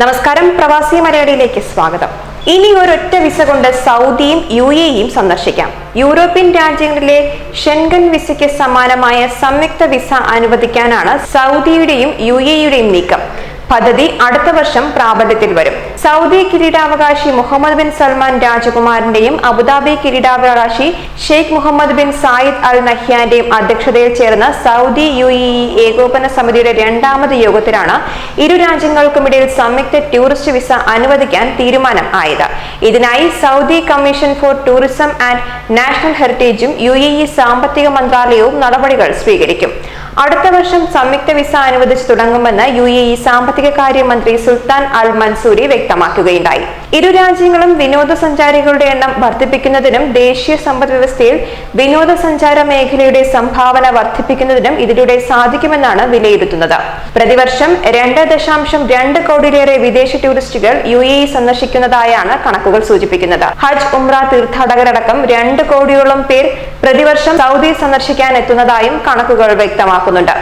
നമസ്കാരം, പ്രവാസി മലയാളിയിലേക്ക് സ്വാഗതം. ഇനി ഒരൊറ്റ വിസ കൊണ്ട് സൗദിയും UAEയും സന്ദർശിക്കാം. യൂറോപ്യൻ രാജ്യങ്ങളിലെ ഷെൻഗൻ വിസയ്ക്ക് സമാനമായ സംയുക്ത വിസ അനുവദിക്കാനാണ് സൗദിയുടെയും UAEയുടെയും നീക്കം. പദ്ധതി അടുത്ത വർഷം പ്രാബല്യത്തിൽ വരും. സൗദി കിരീടാവകാശി മുഹമ്മദ് ബിൻ സൽമാൻ രാജകുമാരന്റെയും അബുദാബി കിരീടാവകാശി Sheikh Mohammed bin Zayed Al നഹ്യാന്റെയും അധ്യക്ഷതയിൽ ചേർന്ന സൗദി UAE ഏകോപന സമിതിയുടെ രണ്ടാമത് യോഗത്തിലാണ് ഇരു രാജ്യങ്ങൾക്കുമിടയിൽ സംയുക്ത ടൂറിസ്റ്റ് വിസ അനുവദിക്കാൻ തീരുമാനം ആയത്. ഇതിനായി Saudi commission for tourism and national ഹെറിറ്റേജും UAE സാമ്പത്തിക മന്ത്രാലയവും നടപടികൾ സ്വീകരിക്കും. അടുത്ത വർഷം സംയുക്ത വിസ അനുവദിച്ചു തുടങ്ങുമെന്ന് UAE സാമ്പത്തിക കാര്യമന്ത്രി സുൽത്താൻ അൽ മൻസൂരി വ്യക്തമാക്കുകയുണ്ടായി. ഇരു രാജ്യങ്ങളും വിനോദസഞ്ചാരികളുടെ എണ്ണം വർദ്ധിപ്പിക്കുന്നതിനും ദേശീയ സമ്പദ് വ്യവസ്ഥയിൽ വിനോദസഞ്ചാര മേഖലയുടെ സംഭാവന വർദ്ധിപ്പിക്കുന്നതിനും ഇതിലൂടെ സാധിക്കുമെന്നാണ് വിലയിരുത്തുന്നത്. പ്രതിവർഷം 2.2 കോടിയിലേറെ വിദേശ ടൂറിസ്റ്റുകൾ UAE സന്ദർശിക്കുന്നതായാണ് കണക്കുകൾ സൂചിപ്പിക്കുന്നത്. ഹജ്ജ്, ഉംറ തീർത്ഥാടകരടക്കം 2 കോടിയോളം പേർ പ്രതിവർഷം സൗദി സന്ദർശിക്കാൻ എത്തുന്നതായും കണക്കുകൾ വ്യക്തമാക്കുന്നുണ്ട്.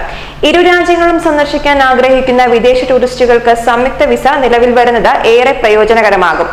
ഇരു രാജ്യങ്ങളും സന്ദർശിക്കാൻ ആഗ്രഹിക്കുന്ന വിദേശ ടൂറിസ്റ്റുകൾക്ക് സംയുക്ത വിസ നിലവിൽ വരുന്നത് ഏറെ പ്രയോജനകരമാകും.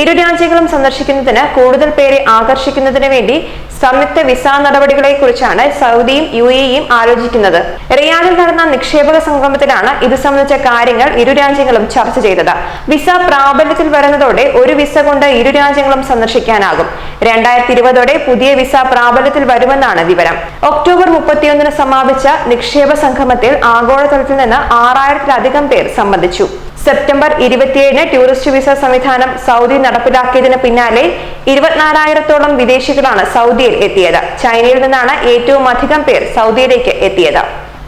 ഇരു രാജ്യങ്ങളും സന്ദർശിക്കുന്നതിന് കൂടുതൽ പേരെ ആകർഷിക്കുന്നതിന് വേണ്ടി സംയുക്ത വിസ നടപടികളെ കുറിച്ചാണ് സൗദിയും UAEയും ആലോചിക്കുന്നത്. റിയാദിൽ നടന്ന നിക്ഷേപക സംഗമത്തിലാണ് ഇത് സംബന്ധിച്ച കാര്യങ്ങൾ ഇരു രാജ്യങ്ങളും ചർച്ച ചെയ്തത്. വിസ പ്രാബല്യത്തിൽ വരുന്നതോടെ ഒരു വിസ കൊണ്ട് ഇരു രാജ്യങ്ങളും സന്ദർശിക്കാനാകും. 2020 പുതിയ വിസ പ്രാബല്യത്തിൽ വരുമെന്നാണ് വിവരം. ഒക്ടോബർ 31 സമാപിച്ച നിക്ഷേപ സംഗമത്തിൽ ആഗോളതലത്തിൽ നിന്ന് 6000-ത്തിലധികം പേർ സംബന്ധിച്ചു. സെപ്റ്റംബർ 27 ടൂറിസ്റ്റ് വിസ സംവിധാനം സൗദി നടപ്പിലാക്കിയതിന് പിന്നാലെ 24,000-ത്തോളം വിദേശികളാണ് സൗദിയിൽ എത്തിയത്. ചൈനയിൽ നിന്നാണ് ഏറ്റവും അധികം പേർ സൗദിയിലേക്ക് എത്തിയത്.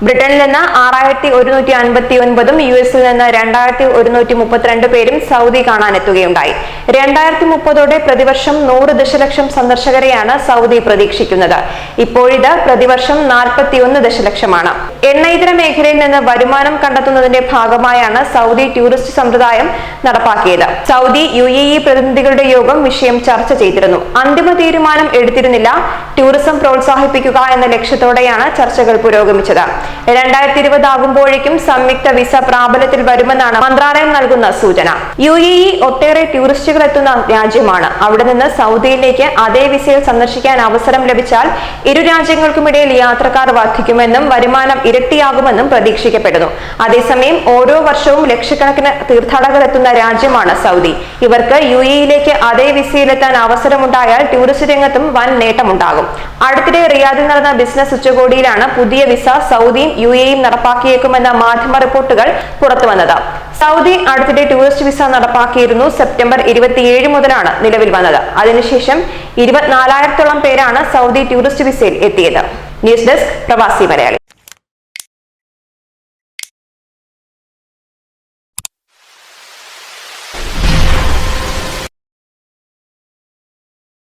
ബ്രിട്ടനിൽ നിന്ന് 6,159-ഉം US-ൽ നിന്ന് 2,132 പേരും സൗദി കാണാനെത്തുകയുണ്ടായി. 2030 പ്രതിവർഷം 100 ദശലക്ഷം സന്ദർശകരെയാണ് സൗദി പ്രതീക്ഷിക്കുന്നത്. ഇപ്പോഴിത് പ്രതിവർഷം 41 ദശലക്ഷമാണ്. എണ്ണയിതര മേഖലയിൽ നിന്ന് വരുമാനം കണ്ടെത്തുന്നതിന്റെ ഭാഗമായാണ് സൗദി ടൂറിസ്റ്റ് സമ്പ്രദായം നടപ്പാക്കിയത്. സൗദി UAE പ്രതിനിധികളുടെ യോഗം വിഷയം ചർച്ച ചെയ്തിരുന്നു. അന്തിമ തീരുമാനം എടുത്തിരുന്നില്ല. ടൂറിസം പ്രോത്സാഹിപ്പിക്കുക എന്ന ലക്ഷ്യത്തോടെയാണ് ചർച്ചകൾ പുരോഗമിച്ചത്. 2020 ആകുമ്പോഴേക്കും സംയുക്ത വിസ പ്രാബല്യത്തിൽ വരുമെന്നാണ് മന്ത്രാലയം നൽകുന്ന സൂചന. UAE ഒട്ടേറെ ടൂറിസ്റ്റുകൾ എത്തുന്ന രാജ്യമാണ്. അവിടെ നിന്ന് സൗദിയിലേക്ക് അതേ വിസയിൽ സന്ദർശിക്കാൻ അവസരം ലഭിച്ചാൽ ഇരു രാജ്യങ്ങൾക്കുമിടയിൽ യാത്രക്കാർ വർദ്ധിക്കുമെന്നും വരുമാനം ഇരട്ടിയാകുമെന്നും പ്രതീക്ഷിക്കപ്പെടുന്നു. അതേസമയം ഓരോ വർഷവും ലക്ഷക്കണക്കിന് തീർത്ഥാടകർ എത്തുന്ന രാജ്യമാണ് സൗദി. ഇവർക്ക് UAEയിലേക്ക് അതേ വിസയിലെത്താൻ അവസരമുണ്ടായാൽ ടൂറിസ്റ്റ് രംഗത്തും വൻ നേട്ടമുണ്ടാകും. അടുത്തിടെ റിയാദിൽ നടന്ന ബിസിനസ് ഉച്ചകോടിയിലാണ് പുതിയ വിസ സൗദിയും UAEയും നടപ്പാക്കിയേക്കുമെന്ന മാധ്യമ റിപ്പോർട്ടുകൾ പുറത്തുവന്നത്. സൗദി അടുത്തിടെ ടൂറിസ്റ്റ് വിസ നടപ്പാക്കിയിരുന്നു. സെപ്റ്റംബർ 27 മുതലാണ് നിലവിൽ വന്നത്. അതിനുശേഷം 24,000-ത്തോളം പേരാണ് സൗദി ടൂറിസ്റ്റ് വിസയിൽ എത്തിയത്. ന്യൂസ് ഡെസ്ക്, പ്രവാസി മലയാളി.